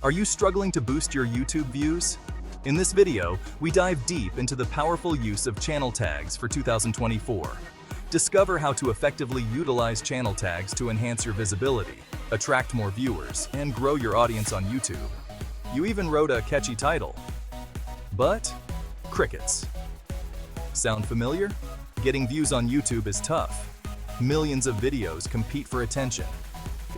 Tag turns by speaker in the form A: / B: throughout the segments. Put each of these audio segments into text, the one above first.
A: Are you struggling to boost your YouTube views? In this video, we dive deep into the powerful use of channel tags for 2024. Discover how to effectively utilize channel tags to enhance your visibility, attract more viewers, and grow your audience on YouTube. You even wrote a catchy title. But crickets. Sound familiar? Getting views on YouTube is tough. Millions of videos compete for attention.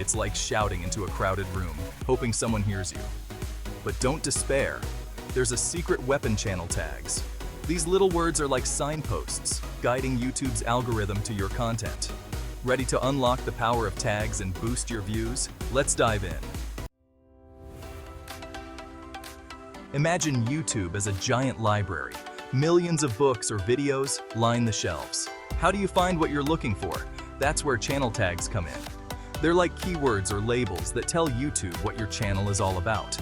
A: It's like shouting into a crowded room, hoping someone hears you. But don't despair. There's a secret weapon: channel tags. These little words are like signposts, guiding YouTube's algorithm to your content. Ready to unlock the power of tags and boost your views? Let's dive in. Imagine YouTube as a giant library. Millions of books or videos line the shelves. How do you find what you're looking for? That's where channel tags come in. They're like keywords or labels that tell YouTube what your channel is all about.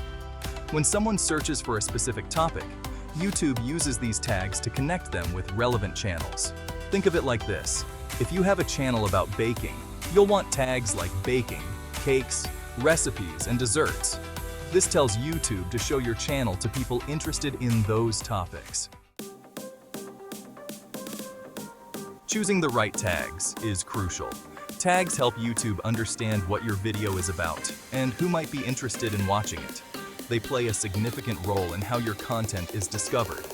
A: When someone searches for a specific topic, YouTube uses these tags to connect them with relevant channels. Think of it like this. If you have a channel about baking, you'll want tags like baking, cakes, recipes, and desserts. This tells YouTube to show your channel to people interested in those topics. Choosing the right tags is crucial. Tags help YouTube understand what your video is about and who might be interested in watching it. They play a significant role in how your content is discovered.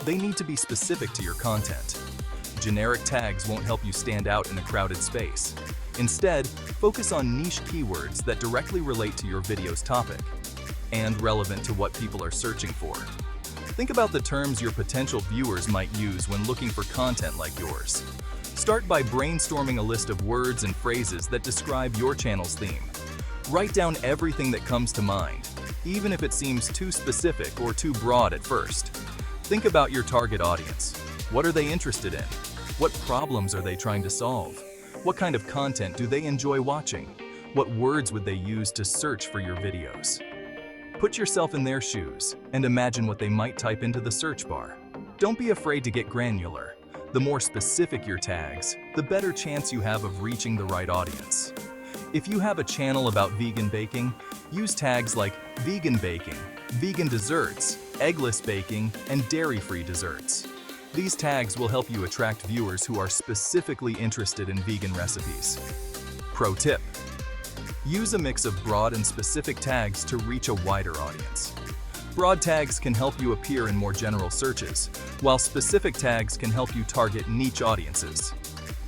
A: They need to be specific to your content. Generic tags won't help you stand out in a crowded space. Instead, focus on niche keywords that directly relate to your video's topic and relevant to what people are searching for. Think about the terms your potential viewers might use when looking for content like yours. Start by brainstorming a list of words and phrases that describe your channel's theme. Write down everything that comes to mind, even if it seems too specific or too broad at first. Think about your target audience. What are they interested in? What problems are they trying to solve? What kind of content do they enjoy watching? What words would they use to search for your videos? Put yourself in their shoes and imagine what they might type into the search bar. Don't be afraid to get granular. The more specific your tags, the better chance you have of reaching the right audience. If you have a channel about vegan baking, use tags like vegan baking, vegan desserts, eggless baking, and dairy-free desserts. These tags will help you attract viewers who are specifically interested in vegan recipes. Pro tip: use a mix of broad and specific tags to reach a wider audience. Broad tags can help you appear in more general searches, while specific tags can help you target niche audiences.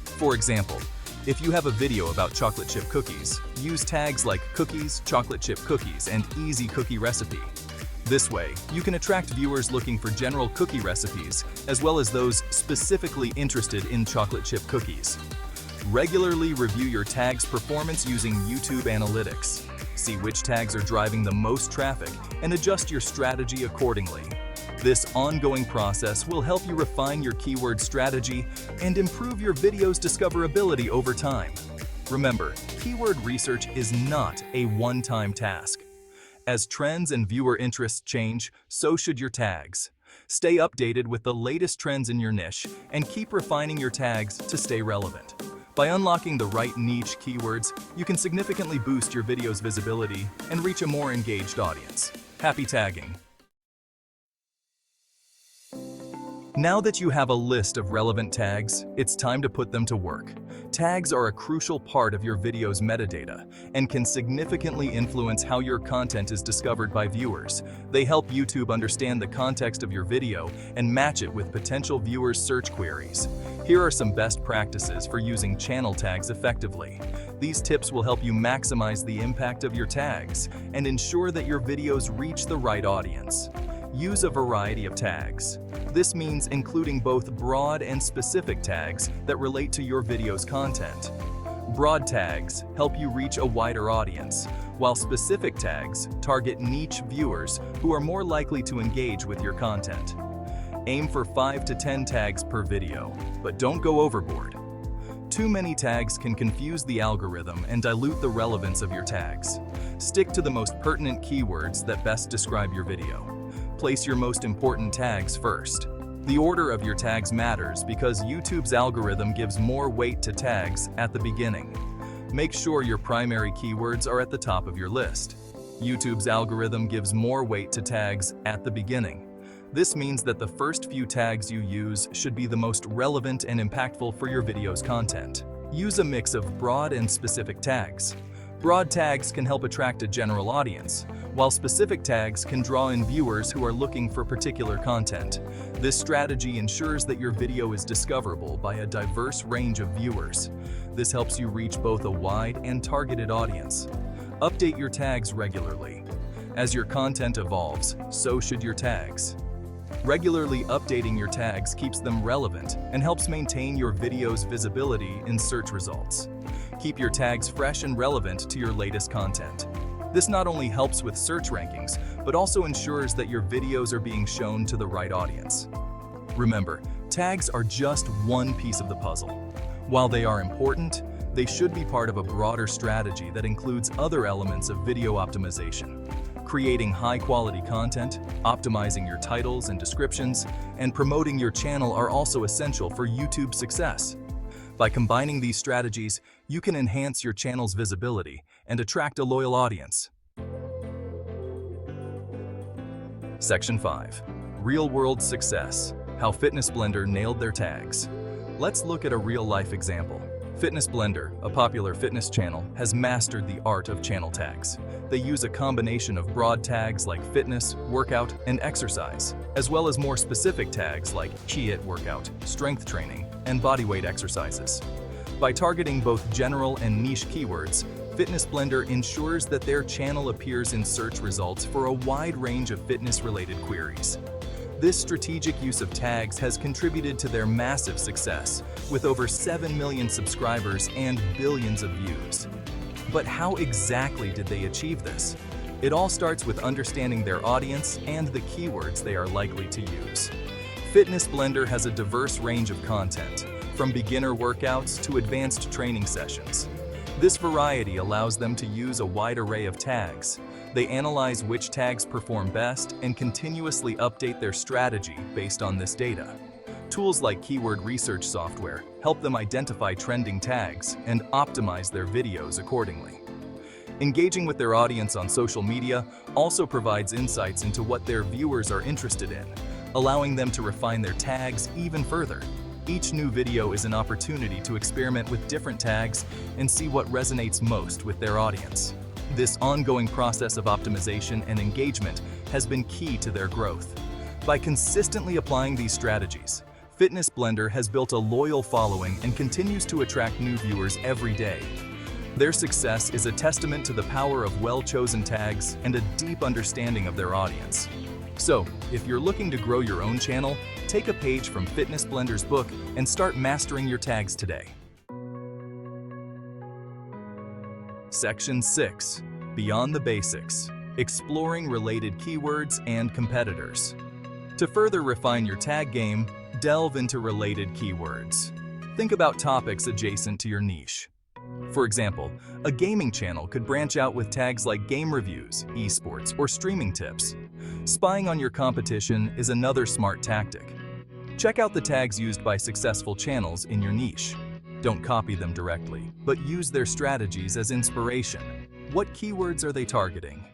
A: For example, if you have a video about chocolate chip cookies, use tags like cookies, chocolate chip cookies, and easy cookie recipe. This way, you can attract viewers looking for general cookie recipes, as well as those specifically interested in chocolate chip cookies. Regularly review your tag's performance using YouTube Analytics. See which tags are driving the most traffic and adjust your strategy accordingly. This ongoing process will help you refine your keyword strategy and improve your video's discoverability over time. Remember, keyword research is not a one-time task. As trends and viewer interests change, so should your tags. Stay updated with the latest trends in your niche and keep refining your tags to stay relevant. By unlocking the right niche keywords, you can significantly boost your video's visibility and reach a more engaged audience. Happy tagging! Now that you have a list of relevant tags, it's time to put them to work. Tags are a crucial part of your video's metadata and can significantly influence how your content is discovered by viewers. They help YouTube understand the context of your video and match it with potential viewers' search queries. Here are some best practices for using channel tags effectively. These tips will help you maximize the impact of your tags and ensure that your videos reach the right audience. Use a variety of tags. This means including both broad and specific tags that relate to your video's content. Broad tags help you reach a wider audience, while specific tags target niche viewers who are more likely to engage with your content. Aim for 5 to 10 tags per video, but don't go overboard. Too many tags can confuse the algorithm and dilute the relevance of your tags. Stick to the most pertinent keywords that best describe your video. Place your most important tags first. The order of your tags matters because YouTube's algorithm gives more weight to tags at the beginning. Make sure your primary keywords are at the top of your list. YouTube's algorithm gives more weight to tags at the beginning. This means that the first few tags you use should be the most relevant and impactful for your video's content. Use a mix of broad and specific tags. Broad tags can help attract a general audience, while specific tags can draw in viewers who are looking for particular content. This strategy ensures that your video is discoverable by a diverse range of viewers. This helps you reach both a wide and targeted audience. Update your tags regularly. As your content evolves, so should your tags. Regularly updating your tags keeps them relevant and helps maintain your video's visibility in search results. Keep your tags fresh and relevant to your latest content. This not only helps with search rankings, but also ensures that your videos are being shown to the right audience. Remember, tags are just one piece of the puzzle. While they are important, they should be part of a broader strategy that includes other elements of video optimization. Creating high-quality content, optimizing your titles and descriptions, and promoting your channel are also essential for YouTube's success. By combining these strategies, you can enhance your channel's visibility and attract a loyal audience. Section 5. Real-world success. How Fitness Blender nailed their tags. Let's look at a real-life example. Fitness Blender, a popular fitness channel, has mastered the art of channel tags. They use a combination of broad tags like fitness, workout, and exercise, as well as more specific tags like HIIT workout, strength training, and bodyweight exercises. By targeting both general and niche keywords, Fitness Blender ensures that their channel appears in search results for a wide range of fitness-related queries. This strategic use of tags has contributed to their massive success, with over 7 million subscribers and billions of views. But how exactly did they achieve this? It all starts with understanding their audience and the keywords they are likely to use. Fitness Blender has a diverse range of content, from beginner workouts to advanced training sessions. This variety allows them to use a wide array of tags. They analyze which tags perform best and continuously update their strategy based on this data. Tools like keyword research software help them identify trending tags and optimize their videos accordingly. Engaging with their audience on social media also provides insights into what their viewers are interested in, allowing them to refine their tags even further. Each new video is an opportunity to experiment with different tags and see what resonates most with their audience. This ongoing process of optimization and engagement has been key to their growth. By consistently applying these strategies, Fitness Blender has built a loyal following and continues to attract new viewers every day. Their success is a testament to the power of well-chosen tags and a deep understanding of their audience. So, if you're looking to grow your own channel, take a page from Fitness Blender's book and start mastering your tags today. Section 6. Beyond the Basics. Exploring related keywords and competitors. To further refine your tag game, delve into related keywords. Think about topics adjacent to your niche. For example, a gaming channel could branch out with tags like game reviews, esports, or streaming tips. Spying on your competition is another smart tactic. Check out the tags used by successful channels in your niche. Don't copy them directly, but use their strategies as inspiration. What keywords are they targeting?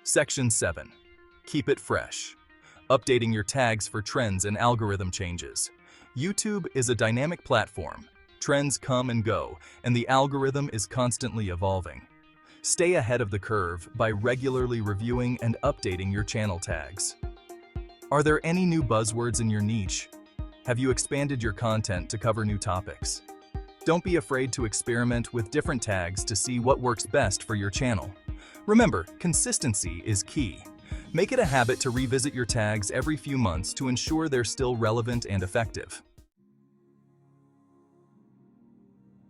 A: Section 7. Keep it fresh. Updating your tags for trends and algorithm changes. YouTube is a dynamic platform. Trends come and go, and the algorithm is constantly evolving. Stay ahead of the curve by regularly reviewing and updating your channel tags. Are there any new buzzwords in your niche? Have you expanded your content to cover new topics? Don't be afraid to experiment with different tags to see what works best for your channel. Remember, consistency is key. Make it a habit to revisit your tags every few months to ensure they're still relevant and effective.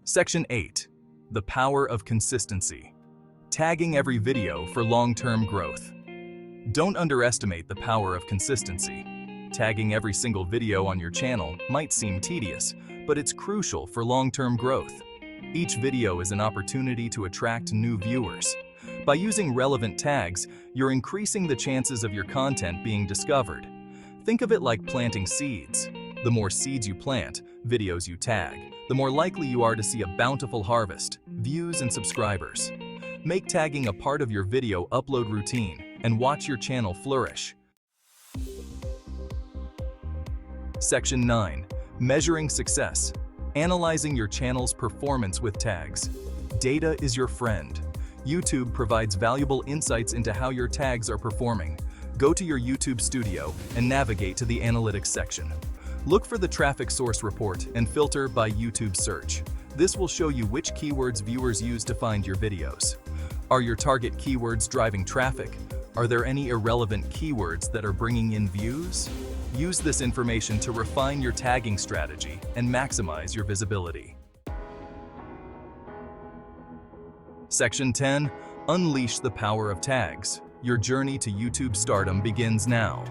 A: Section 8. The power of consistency. Tagging every video for long-term growth. Don't underestimate the power of consistency. Tagging every single video on your channel might seem tedious, but it's crucial for long-term growth. Each video is an opportunity to attract new viewers. By using relevant tags, you're increasing the chances of your content being discovered. Think of it like planting seeds. The more seeds you plant, videos you tag, the more likely you are to see a bountiful harvest, views, and subscribers. Make tagging a part of your video upload routine and watch your channel flourish. Section 9. Measuring success. Analyzing your channel's performance with tags. Data is your friend. YouTube provides valuable insights into how your tags are performing. Go to your YouTube studio and navigate to the analytics section. Look for the traffic source report and filter by YouTube search. This will show you which keywords viewers use to find your videos. Are your target keywords driving traffic? Are there any irrelevant keywords that are bringing in views? Use this information to refine your tagging strategy and maximize your visibility. Section 10. Unleash the power of tags. Your journey to YouTube stardom begins now.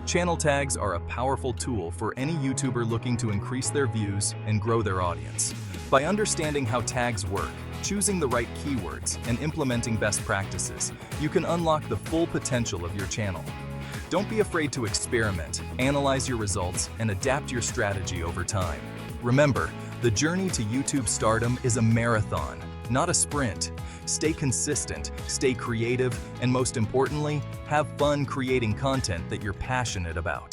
A: Channel tags are a powerful tool for any YouTuber looking to increase their views and grow their audience. By understanding how tags work, choosing the right keywords, and implementing best practices, you can unlock the full potential of your channel. Don't be afraid to experiment, analyze your results, and adapt your strategy over time. Remember, the journey to YouTube stardom is a marathon, not a sprint. Stay consistent, stay creative, and most importantly, have fun creating content that you're passionate about.